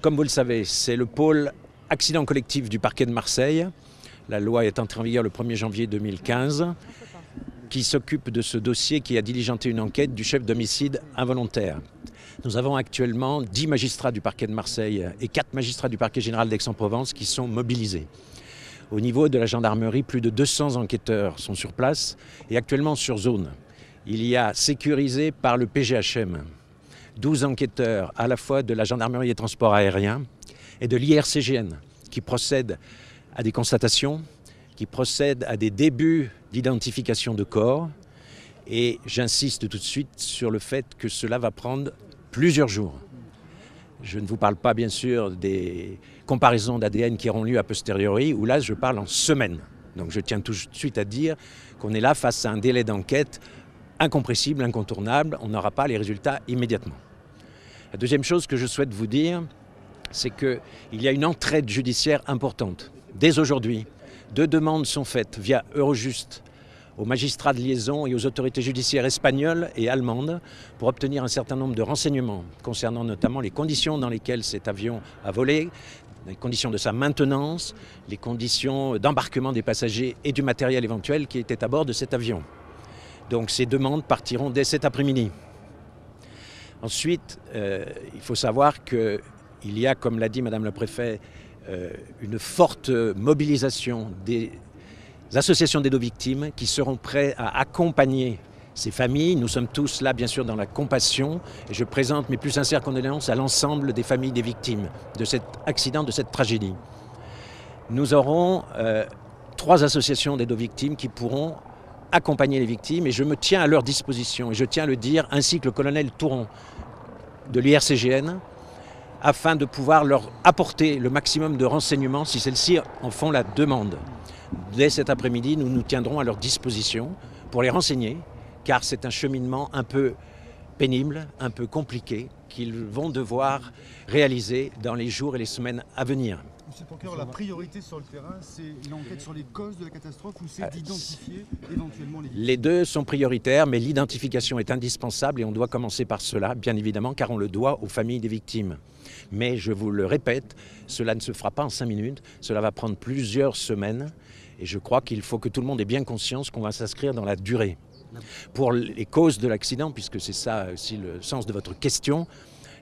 Comme vous le savez, c'est le pôle accident collectif du parquet de Marseille. La loi est entrée en vigueur le 1er janvier 2015, qui s'occupe de ce dossier, qui a diligenté une enquête du chef d'homicide involontaire. Nous avons actuellement 10 magistrats du parquet de Marseille et 4 magistrats du parquet général d'Aix-en-Provence qui sont mobilisés. Au niveau de la gendarmerie, plus de 200 enquêteurs sont sur place et actuellement sur zone. Il y a sécurisé par le PGHM 12 enquêteurs à la fois de la gendarmerie et transport aérien et de l'IRCGN qui procèdent à des constatations, qui procèdent à des débuts d'identification de corps. Et j'insiste tout de suite sur le fait que cela va prendre plusieurs jours. Je ne vous parle pas bien sûr des comparaisons d'ADN qui auront lieu a posteriori, où là je parle en semaines. Donc je tiens tout de suite à dire qu'on est là face à un délai d'enquête incompressible, incontournable. On n'aura pas les résultats immédiatement. La deuxième chose que je souhaite vous dire, c'est qu'il y a une entraide judiciaire importante. Dès aujourd'hui, 2 demandes sont faites via Eurojust aux magistrats de liaison et aux autorités judiciaires espagnoles et allemandes pour obtenir un certain nombre de renseignements concernant notamment les conditions dans lesquelles cet avion a volé, les conditions de sa maintenance, les conditions d'embarquement des passagers et du matériel éventuel qui était à bord de cet avion. Donc ces demandes partiront dès cet après-midi. Ensuite, il faut savoir qu'il y a, comme l'a dit Madame le Préfet, une forte mobilisation des associations d'aide aux victimes qui seront prêts à accompagner ces familles. Nous sommes tous là, bien sûr, dans la compassion. Et je présente mes plus sincères condoléances à l'ensemble des familles des victimes de cet accident, de cette tragédie. Nous aurons 3 associations d'aide aux victimes qui pourront accompagner les victimes et je me tiens à leur disposition. Et je tiens à le dire, ainsi que le colonel Touron de l'IRCGN, afin de pouvoir leur apporter le maximum de renseignements si celles-ci en font la demande. Dès cet après-midi, nous nous tiendrons à leur disposition pour les renseigner, car c'est un cheminement un peu pénible, un peu compliqué, qu'ils vont devoir réaliser dans les jours et les semaines à venir. Monsieur Procureur, la priorité sur le terrain, c'est une enquête sur les causes de la catastrophe ou c'est d'identifier éventuellement les victimes? Les deux sont prioritaires, mais l'identification est indispensable et on doit commencer par cela, bien évidemment, car on le doit aux familles des victimes. Mais je vous le répète, cela ne se fera pas en 5 minutes, cela va prendre plusieurs semaines et je crois qu'il faut que tout le monde ait bien conscience qu'on va s'inscrire dans la durée. Pour les causes de l'accident, puisque c'est ça aussi le sens de votre question,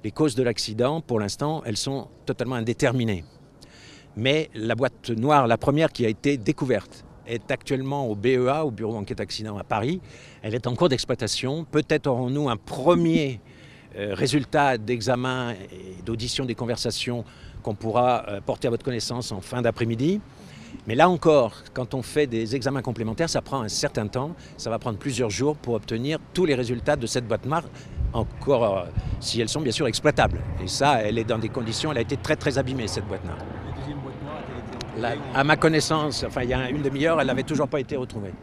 les causes de l'accident, pour l'instant, elles sont totalement indéterminées. Mais la boîte noire, la première qui a été découverte, est actuellement au BEA, au Bureau Enquête Accident à Paris. Elle est en cours d'exploitation. Peut-être aurons-nous un premier résultat d'examen et d'audition des conversations qu'on pourra porter à votre connaissance en fin d'après-midi. Mais là encore, quand on fait des examens complémentaires, ça prend un certain temps. Ça va prendre plusieurs jours pour obtenir tous les résultats de cette boîte noire, encore si elles sont bien sûr exploitables. Et ça, elle est dans des conditions, elle a été très très abîmée, cette boîte noire. La deuxième boîte noire a-t-elle été retrouvée? À ma connaissance, enfin il y a une demi-heure, elle n'avait toujours pas été retrouvée.